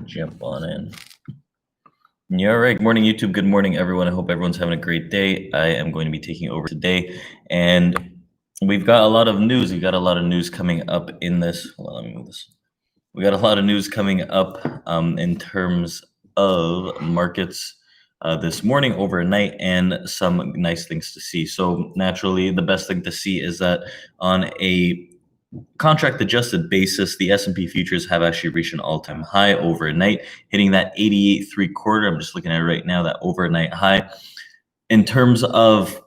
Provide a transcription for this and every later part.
Jump on in. Yeah, all right. Good morning, YouTube. Good morning, everyone. I hope everyone's having a great day. I am going to be taking over today, and we've got a lot of news. We got a lot of news coming up in this. Well, let me move this. We got a lot of news coming up in terms of markets this morning, overnight, and some nice things to see. So naturally, the best thing to see is that on a contract adjusted basis, the S&P futures have actually reached an all-time high overnight, hitting that 88.75. I'm just looking at it right now, that overnight high. In terms of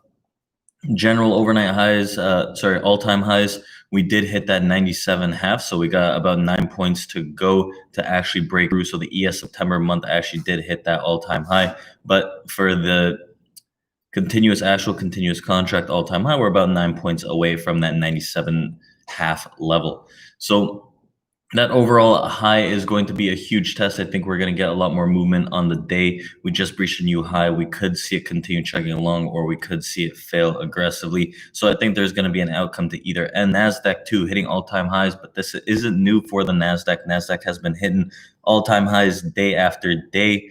general overnight highs, all-time highs, we did hit that 97.5, so we got about 9 points to go to actually break through. So the ES September month actually did hit that all-time high, but for the continuous contract all-time high, we're about 9 points away from that 97.5 level. So that overall high is going to be a huge test. I think we're going to get a lot more movement on the day. We just breached a new high. We could see it continue chugging along, or we could see it fail aggressively. So I think there's going to be an outcome to either end. NASDAQ too, hitting all-time highs, but this isn't new for the NASDAQ. NASDAQ has been hitting all-time highs day after day,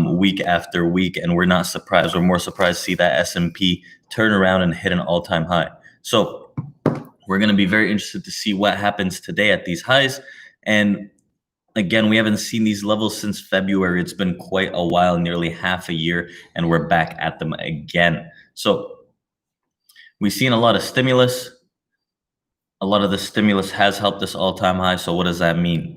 week after week, and we're not surprised. We're more surprised to see that S&P turn around and hit an all-time high. So we're going to be very interested to see what happens today at these highs. And again, we haven't seen these levels since February. It's been quite a while, nearly half a year, and we're back at them again. So we've seen a lot of stimulus. A lot of the stimulus has helped this all-time high. So what does that mean?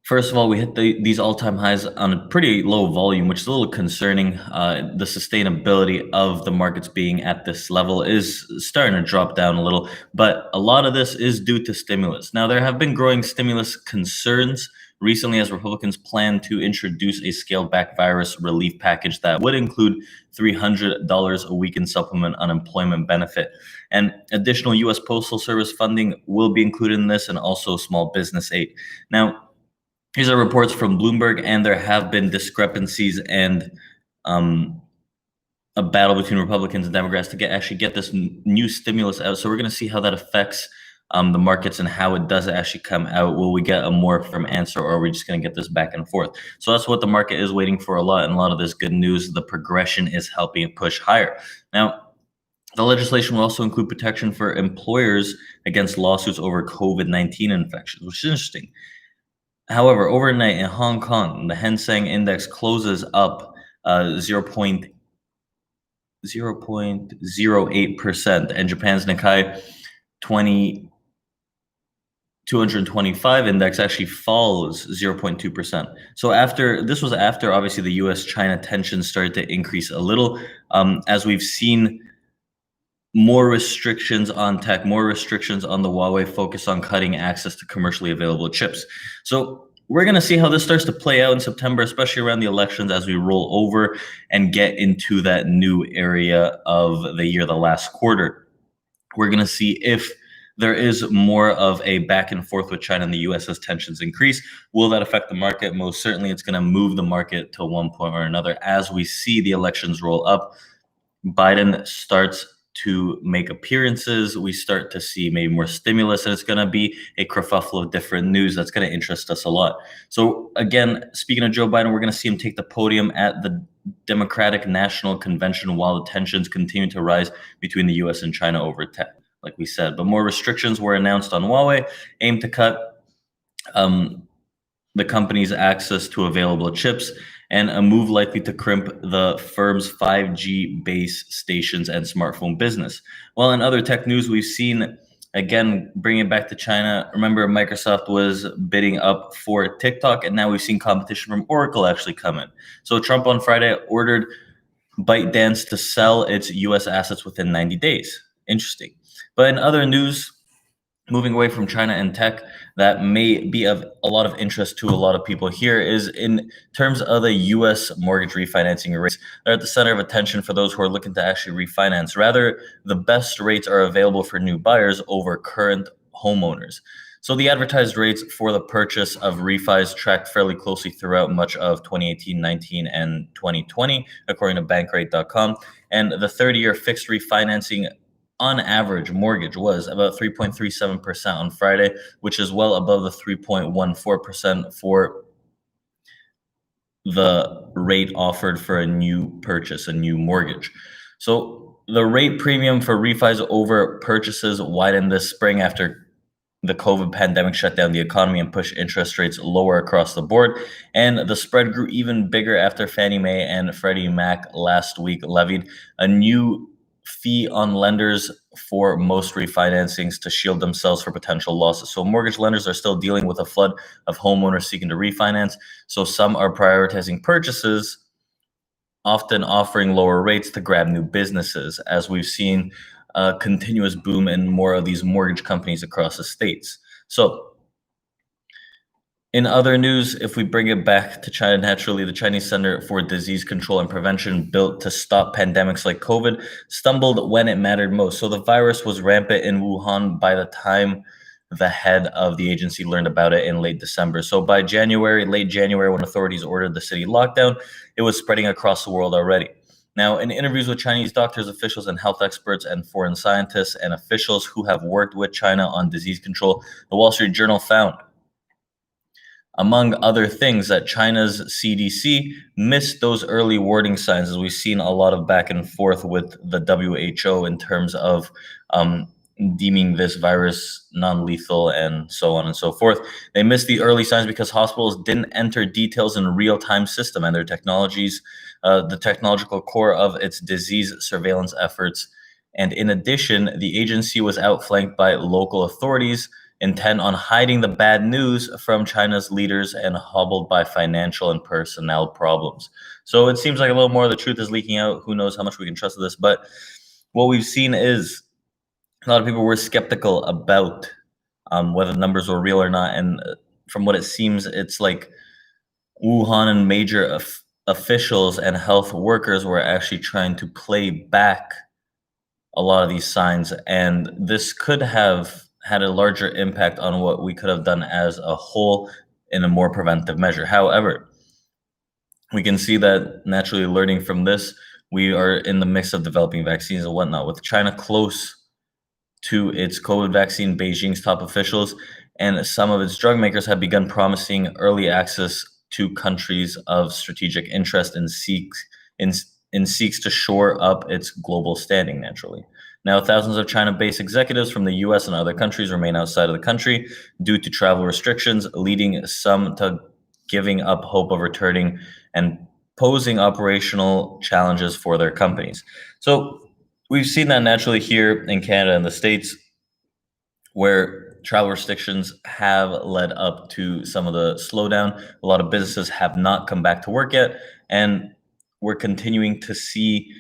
First of all, we hit these all-time highs on a pretty low volume, which is a little concerning. The sustainability of the markets being at this level is starting to drop down a little, but a lot of this is due to stimulus. Now, there have been growing stimulus concerns recently as Republicans plan to introduce a scaled-back virus relief package that would include $300 a week in supplement unemployment benefit. And additional U.S. Postal Service funding will be included in this, and also small business aid. Now, these are reports from Bloomberg, and there have been discrepancies and a battle between Republicans and Democrats to actually get this new stimulus out. So we're going to see how that affects the markets and how it does actually come out. Will we get a more firm answer, or are we just going to get this back and forth? So that's what the market is waiting for a lot, and a lot of this good news. The progression is helping it push higher. Now, the legislation will also include protection for employers against lawsuits over COVID-19 infections, which is interesting. However, overnight in Hong Kong, the Hang Seng Index closes up 0.08%, and Japan's Nikkei 225 index actually falls 0.2%. So this was after obviously the U.S.-China tensions started to increase a little, as we've seen more restrictions on tech, more restrictions on the Huawei focus on cutting access to commercially available chips. So we're going to see how this starts to play out in September, especially around the elections, as we roll over and get into that new area of the year, the last quarter. We're going to see if there is more of a back and forth with China and the U.S. as tensions increase. Will that affect the market? Most certainly, it's going to move the market to one point or another as we see the elections roll up. Biden starts to make appearances, we start to see maybe more stimulus, and it's going to be a kerfuffle of different news that's going to interest us a lot. So again, speaking of Joe Biden, we're going to see him take the podium at the Democratic National Convention while the tensions continue to rise between the U.S. and China over tech, like we said. But more restrictions were announced on Huawei, aimed to cut the company's access to available chips, and a move likely to crimp the firm's 5G base stations and smartphone business. Well, in other tech news, we've seen, again, bringing it back to China. Remember, Microsoft was bidding up for TikTok, and now we've seen competition from Oracle actually come in. So Trump on Friday ordered ByteDance to sell its U.S. assets within 90 days. Interesting. But in other news, moving away from China and tech, that may be of a lot of interest to a lot of people here is in terms of the U.S. mortgage refinancing rates. They're at the center of attention for those who are looking to actually refinance. Rather, the best rates are available for new buyers over current homeowners. So the advertised rates for the purchase of refis tracked fairly closely throughout much of 2018, 19, and 2020, according to bankrate.com. And the 30-year fixed refinancing on average mortgage was about 3.37% on Friday, which is well above the 3.14% for the rate offered for a new purchase, a new mortgage. So the rate premium for refis over purchases widened this spring after the COVID pandemic shut down the economy and pushed interest rates lower across the board. And the spread grew even bigger after Fannie Mae and Freddie Mac last week levied a new fee on lenders for most refinancings to shield themselves for potential losses. So mortgage lenders are still dealing with a flood of homeowners seeking to refinance. So some are prioritizing purchases, often offering lower rates to grab new businesses, as we've seen a continuous boom in more of these mortgage companies across the states. So in other news, if we bring it back to China, naturally, the Chinese Center for Disease Control and Prevention, built to stop pandemics like COVID, stumbled when it mattered most. So the virus was rampant in Wuhan by the time the head of the agency learned about it in late December. So by January, late January, when authorities ordered the city lockdown, it was spreading across the world already. Now, in interviews with Chinese doctors, officials, and health experts, and foreign scientists and officials who have worked with China on disease control, the Wall Street Journal found, among other things, that China's CDC missed those early warning signs, as we've seen a lot of back and forth with the WHO in terms of deeming this virus non-lethal and so on and so forth. They missed the early signs because hospitals didn't enter details in a real-time system, and their technologies, the technological core of its disease surveillance efforts. And in addition, the agency was outflanked by local authorities intent on hiding the bad news from China's leaders and hobbled by financial and personnel problems. So it seems like a little more of the truth is leaking out. Who knows how much we can trust this? But what we've seen is a lot of people were skeptical about whether the numbers were real or not. And from what it seems, it's like Wuhan and major officials and health workers were actually trying to play back a lot of these signs. And this could have had a larger impact on what we could have done as a whole in a more preventive measure. However, we can see that naturally learning from this, we are in the mix of developing vaccines and whatnot. With China close to its COVID vaccine, Beijing's top officials and some of its drug makers have begun promising early access to countries of strategic interest and seeks to shore up its global standing naturally. Now, thousands of China-based executives from the US and other countries remain outside of the country due to travel restrictions, leading some to giving up hope of returning and posing operational challenges for their companies. So we've seen that naturally here in Canada and the States, where travel restrictions have led up to some of the slowdown. A lot of businesses have not come back to work yet, and we're continuing to see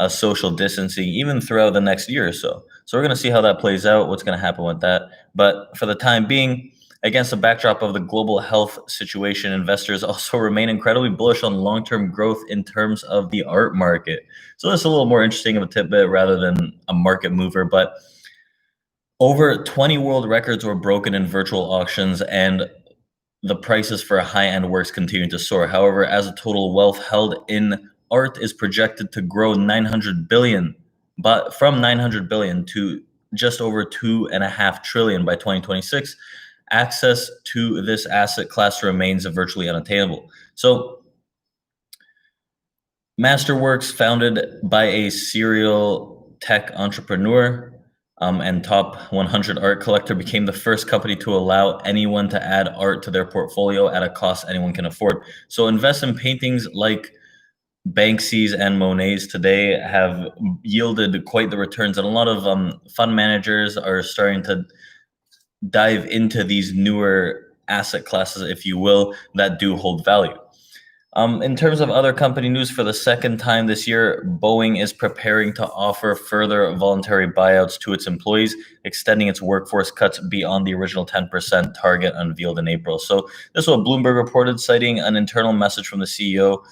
social distancing even throughout the next year or so. So we're going to see how that plays out, what's going to happen with that. But for the time being, against the backdrop of the global health situation, investors also remain incredibly bullish on long-term growth in terms of the art market. So that's a little more interesting of a tidbit rather than a market mover. But over 20 world records were broken in virtual auctions, and the prices for high-end works continue to soar. However, as a total wealth held in art is projected to grow 900 billion, but from 900 billion to just over 2.5 trillion by 2026, access to this asset class remains virtually unattainable. So Masterworks, founded by a serial tech entrepreneur and top 100 art collector, became the first company to allow anyone to add art to their portfolio at a cost anyone can afford. So invest in paintings like Banksy's and Monet's today have yielded quite the returns, and a lot of fund managers are starting to dive into these newer asset classes, if you will, that do hold value. In terms of other company news, for the second time this year, Boeing is preparing to offer further voluntary buyouts to its employees, extending its workforce cuts beyond the original 10% target unveiled in April. So this is what Bloomberg reported, citing an internal message from the CEO.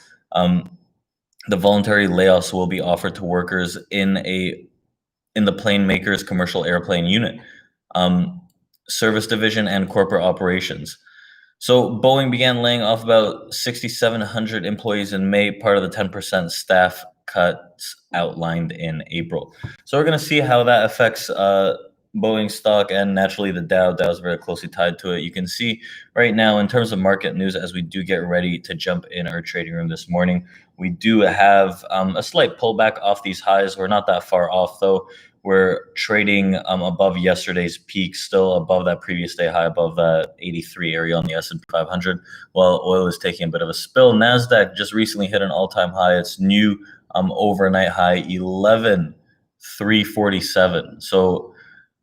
The voluntary layoffs will be offered to workers in the plane makers commercial airplane unit, service division, and corporate operations. So Boeing began laying off about 6,700 employees in May, part of the 10% staff cuts outlined in April. So we're going to see how that affects Boeing stock and naturally the Dow. Dow is very closely tied to it. You can see right now in terms of market news as we do get ready to jump in our trading room this morning, we do have a slight pullback off these highs. We're not that far off though. We're trading above yesterday's peak, still above that previous day high, above that 83 area on the S&P 500, while oil is taking a bit of a spill. NASDAQ just recently hit an all-time high. Its new overnight high, 11,347. So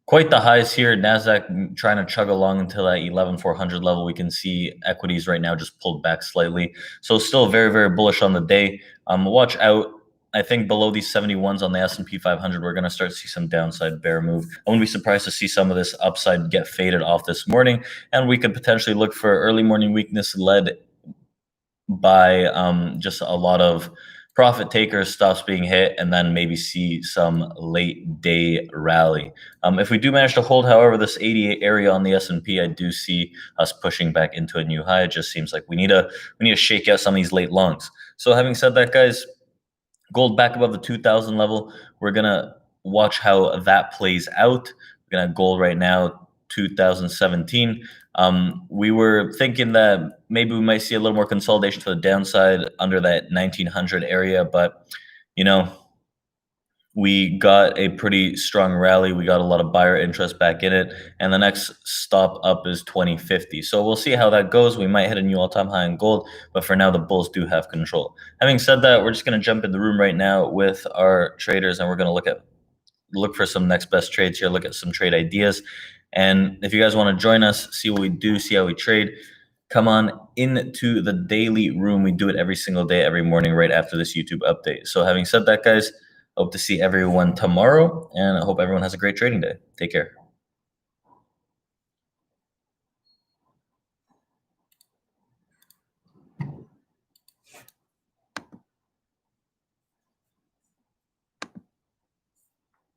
quite the highs here. NASDAQ trying to chug along until that 11,400 level. We can see equities right now just pulled back slightly. So still very, very bullish on the day. Watch out. I think below these 71s on the S&P 500, we're going to start to see some downside bear move. I wouldn't be surprised to see some of this upside get faded off this morning. And we could potentially look for early morning weakness led by just a lot of profit takers, stops being hit, and then maybe see some late day rally. If we do manage to hold, however, this 88 area on the S&P, I do see us pushing back into a new high. It just seems like we need to shake out some of these late longs. So having said that, guys, gold back above the 2,000 level. We're going to watch how that plays out. We're going to have gold right now, 2017. We were thinking that maybe we might see a little more consolidation to the downside under that 1900 area, but we got a pretty strong rally. We got a lot of buyer interest back in it, and the next stop up is 2050. So we'll see how that goes. We might hit a new all-time high in gold, but for now, the bulls do have control. Having said that, we're just going to jump in the room right now with our traders, and we're going to look for some next best trades here, look at some trade ideas. And if you guys want to join us, see what we do, see how we trade, come on into the daily room. We do it every single day, every morning, right after this YouTube update. So having said that, guys, hope to see everyone tomorrow, and I hope everyone has a great trading day. Take care.